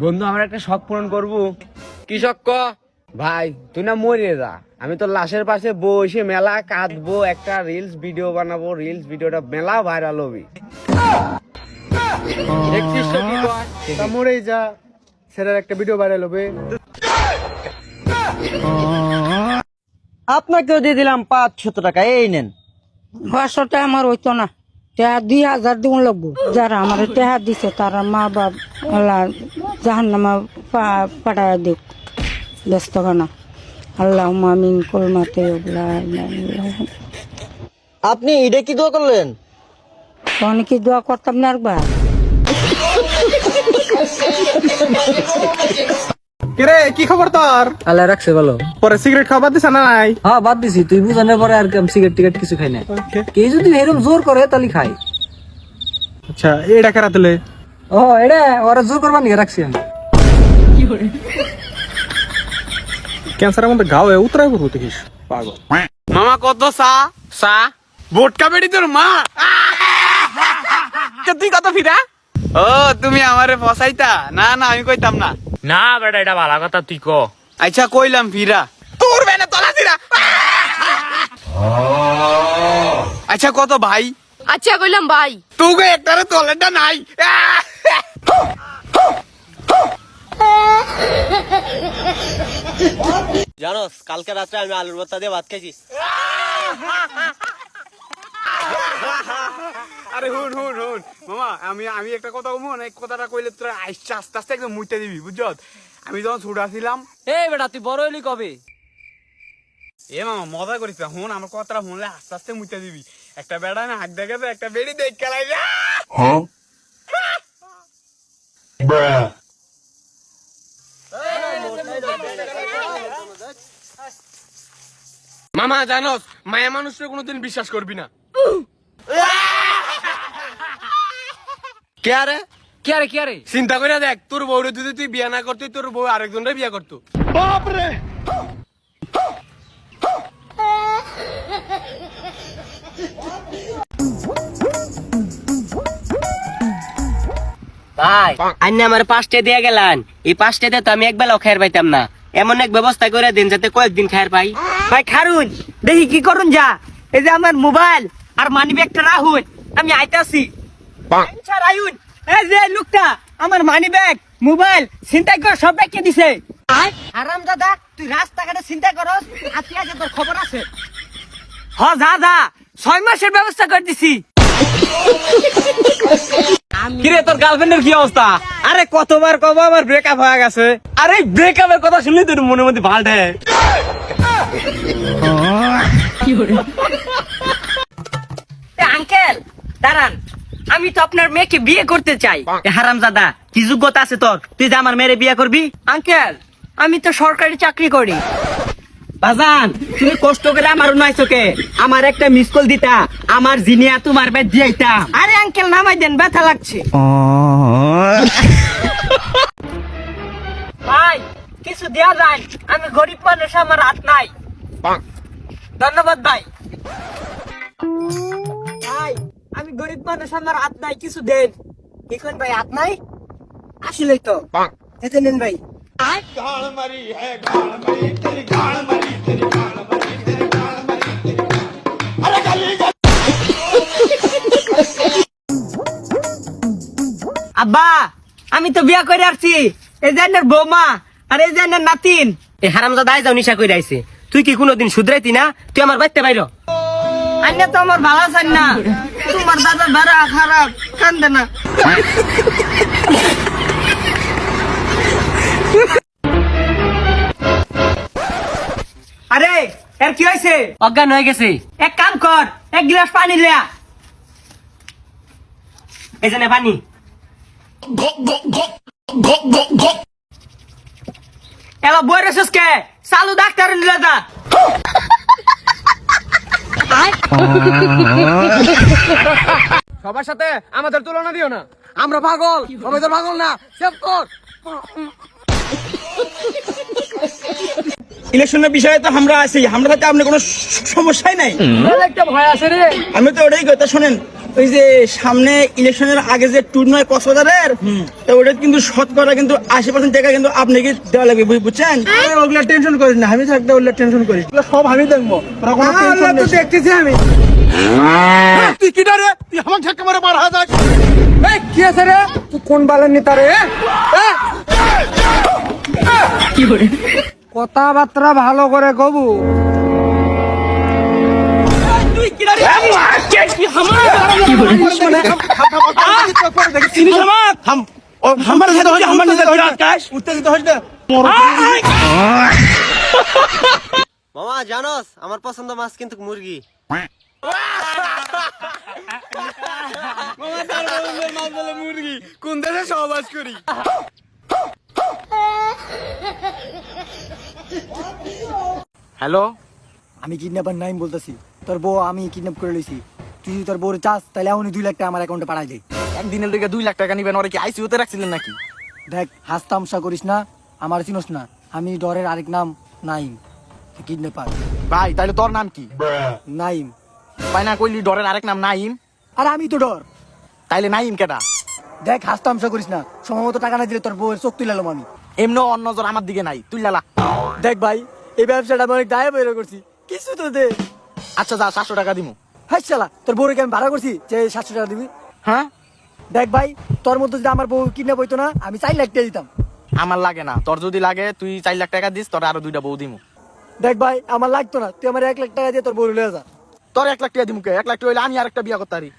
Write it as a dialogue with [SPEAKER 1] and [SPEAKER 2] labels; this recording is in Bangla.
[SPEAKER 1] বন্ধু আমার একটা শখ পূরণ করবো।
[SPEAKER 2] কি শখ ক?
[SPEAKER 1] ভাই তুই না মরে যা, আমি তো লাশের পাশে বসে মেলা কাঁদবো, একটা রিলস ভিডিও বানাবো, রিলস ভিডিওটা মেলা ভাইরাল হবে।
[SPEAKER 2] দেখছিস তো কি কয়?
[SPEAKER 3] তা মরেই যা, সেটার একটা ভিডিও ভাইরাল হবে।
[SPEAKER 4] আপনাকেও দিয়ে দিলাম 500 টাকা, এই নেন।
[SPEAKER 5] 500 টাকা আমার হইতো না, টাকা 2000 দিব লাগবো। যারা আমার টাকা দিছে তারা মা বাপ আল্লাহ জাহান্নামে পাঠায় দিক, ব্যস্ত কানা। আল্লাহ আমিন কলমাতে
[SPEAKER 4] আপনি এটা কি দোয়া করলেন?
[SPEAKER 5] তখন কি দোয়া করতাম না একবার?
[SPEAKER 3] কিরে কি খবর তোর?
[SPEAKER 4] আল্লাহ রাখছে বলো।
[SPEAKER 3] পরে সিগারেট খাওয়া বাদ দিছ না? নাই
[SPEAKER 4] হ্যাঁ বাদ দিছি, তুই বুঝানোর পরে আর সিগারেট টিকেট কিছু খাই না। কে যদি এরকম জোর করে তাহলে খাই।
[SPEAKER 3] আচ্ছা এটা কারা তুলে?
[SPEAKER 4] ও এটা ওরা জোর করবার নিয়ে রাখছি আমি।
[SPEAKER 3] ক্যান্সারের মধ্যে গাও উতরাই করবো দেখিস পাগল।
[SPEAKER 2] মামা কত সা সা বোটকা বেড়ি তোর মা। তুই কত ফিরা? ও তুমি আমারে ফসাইতা? না না আমি কইতাম না।
[SPEAKER 1] না বেটা এটা ভালো কথা, তুই ক।
[SPEAKER 2] আচ্ছা কইলাম ফিরা তোর বেনা তলা ফিরা। আচ্ছা কত ভাই?
[SPEAKER 6] আচ্ছা কইলাম ভাই।
[SPEAKER 2] তোকে একটারে তলেটা নাই।
[SPEAKER 4] জানোস কালকে রাত্রে আমি আলুর ভর্তা দিয়ে ভাত খাইছি।
[SPEAKER 2] আরে হুন হুন হুন মামা, আমি একটা কথা কমু না, কথাটা কইলে তোরা আস্তে আস্তে আস্তে একদম মুইতে দিবি বুঝছ। আমি যখন ছোট ছিলাম,
[SPEAKER 4] এই বেটা তুই বড় হইলি কবে?
[SPEAKER 2] এ মামা মজা করিস না, হুন আমার কথাটা শুনলে আস্তে আস্তে মুইতে দিবি। একটা বেড়া না হাক দেখে একটা বেড়ি দেখ খেলাই যা। মামা জানোস মায়া মানুষের কোনোদিন বিশ্বাস করবি না। কে আরে
[SPEAKER 4] কি আরে কি আরে?
[SPEAKER 2] চিন্তা করে দেখ, তোর বউরে যদি তুই বিয়ে না করতি, তোর বউ আরেকজনরে বিয়ে করতো।
[SPEAKER 7] ভাই আইনে আমার 5টা দিয়ে গেলেন, এই 5টাতে তো আমি একবেলাও খাইর পাইতাম না। এমন এক ব্যবস্থা করে দিন যাতে কয়েকদিন খাইর পাই।
[SPEAKER 4] ভাই খারুন দেখি কি করুন যা। এই যে আমার মোবাইল আর মানি ব্যাগটা রাহুন, আমি আইতাছি। স্যার আইউন, এই যে লোকটা আমার মানি ব্যাগ মোবাইল চিন্তা করে সব রেখে দিছে। আরাম দাদা তুই রাস্তাঘাটে চিন্তা করস, আজকে আছে তোর খবর আছে। হ যা যা, 6 মাসের ব্যবস্থা করে দিছি।
[SPEAKER 2] কিরে তোর গার্লফ্রেন্ডের কি অবস্থা?
[SPEAKER 4] আরে কতবার কব আমার ব্রেকআপ হয়ে গেছে।
[SPEAKER 2] আরে ব্রেকআপের কথা শুনলি তোর মনের মধ্যে ভাল ঢে।
[SPEAKER 4] আঙ্কেল দাঁড়ান, আমি তো আপনার মেয়েকে বিয়ে করতে চাই। হারামজাদা কি যোগ্যতা আছে তোর, তুই যে আমার মেয়ের বিয়ে করবি? আঙ্কেল আমি তো সরকারি চাকরি করি। বাজান তুমি কষ্ট করে আমার নাইছকে আমার একটা মিস কল দিতা, আমার জিনিয়া তোমার বাই দিয়াইতা। আরে আঙ্কেল নামাই দেন, ব্যথা লাগছে। ভাই কিছু দেয়া যায়, আমি গরিব মানুষ, আমার হাত নাই। ধন্যবাদ ভাই। ভাই আমি গরিব মানুষ, আমার হাত নাই, কিছু দেন। কি করেন ভাই, হাত নাই? আসলেই তো এতে নেন ভাই। আব্বা আমি তো বিয়া করে আসছি, এই যে আপনার বৌমা আর এই যে আপনার নাতিন।
[SPEAKER 7] এই হারামজাদা আইজাও নিশা কইরা আইছে, তুই কি কোনোদিন শুধরাইতি না? তুই আমার বাইতে বাইর।
[SPEAKER 4] আন্না তো আমার ভালো চান না, তোমার দাদা বেড়া খারাপ, কান্দে না। আরে এর কি হয়েছে?
[SPEAKER 7] অজ্ঞান হয়ে গেছে।
[SPEAKER 4] এক কাম কর, এক গ্লাস পানি লিয়া।
[SPEAKER 7] এই যে নে পানি।
[SPEAKER 4] এলা বই রেছিস কে? চালু ডাক্তার নিলে যা।
[SPEAKER 2] সবার সাথে আমাদের তুলনা দিও না, আমরা পাগল, আমাদের পাগল না। সেভ কর।
[SPEAKER 3] ইলেকশনের বিষয়ে তো আমরা আছি, আমরা থাকতে আপনার কোনো সমস্যাই নাই।
[SPEAKER 4] একটা ভয় আছে রে।
[SPEAKER 3] আমি তো ওটাই কথা শোনেন,
[SPEAKER 6] ওই যে সামনে ইলেকশনের আগে যে ট্যুর নয় কক্সবাজারের, তো ওটা কিন্তু শতকরা কিন্তু 80% টাকা কিন্তু আপনাকে দেওয়া লাগবে, বুঝছেন?
[SPEAKER 3] ওগুলা টেনশন করিস না, আমি থাকতে ওগুলা টেনশন করিস, ওগুলা সব আমি দেখবো, তোরা কোনো টেনশন নেই।
[SPEAKER 6] দেখতেছি আমি।
[SPEAKER 3] তুই কি রে, তুই আমার ঝাক্কা মারে বার হয়ে যাস। এই কি আছে রে, তুই কোন বালের নেতা রে?
[SPEAKER 6] কি করে?
[SPEAKER 3] কথাবার্তা ভালো করে কবু।
[SPEAKER 6] তুই কি রে? তুই হামার কি করে? চিনিস আমার?
[SPEAKER 3] থাম, ও আমার সাথে হইছে, আমার সাথে হইছে, আকাশ উত্তেজিত হইছ না।
[SPEAKER 7] মামা জানোস আমার পছন্দ মাছ কিন্তু মুরগি।
[SPEAKER 2] মুরগি কোন দেশে সহবাস করি? হ্যালো,
[SPEAKER 6] আমি কিডন্যাপার নাইম বলতেছি। তোর বউ আমি কিডন্যাপ করে লইছি। তুই যদি তোর বউর চাস তাহলে এখনই 2 লাখ টাকা আমার অ্যাকাউন্টে পাঠাই দে।
[SPEAKER 2] একদিনের দিকে 2 লাখ টাকা নিবেন, ওরা কি আইসিইউতে রাখছিলেন নাকি?
[SPEAKER 6] দেখ, হাসতামশা করিস না, আমার চিনোস না, আমি ডরের আরেক নাম নাইম, কিডন্যাপার
[SPEAKER 2] ভাই তাহলে তোর নাম কি?
[SPEAKER 6] নাইম।
[SPEAKER 2] পাই না কইলি ডরের আরেক নাম নাইম,
[SPEAKER 6] আর আমি তো ডর।
[SPEAKER 2] তাইলে নাইম কেটা?
[SPEAKER 6] দেখ, হাসতামশা করিস না, সময়মতো টাকা না দিলে তোর বউয়ের চোখ তুলে আমি।
[SPEAKER 2] এমনও অন্য নজর আমার দিকে নাই, তুই লালা।
[SPEAKER 6] দেখ ভাই, এই ব্যবসাটা আমি অনেক দায়ে বেরো করছি, কিছু তো দে।
[SPEAKER 2] আচ্ছা যা, 700 টাকা দিমু।
[SPEAKER 6] হাই শালা, তোর বউকে আমি ভাড়া করছি যে 700 টাকা দিবি?
[SPEAKER 2] হ্যাঁ,
[SPEAKER 6] দেখ ভাই, তোর মতো যদি আমার বউ কিডন্যাপ হইতো না, আমি 4 লাখ টাকা দিতাম।
[SPEAKER 2] আমার লাগে না, তোর যদি লাগে তুই 4 লাখ টাকা দিস, তোর আরো 2টা বউ দিমু।
[SPEAKER 6] দেখ ভাই, আমার লাগতো না, তুই আমার 1 লাখ টাকা দিয়ে তোর বউ লয়ে যা।
[SPEAKER 2] তোর 1 লাখ টাকা দিমু কে? 1 লাখ টাকা হইলে আমি আরেকটা বিয়া করতে পারি।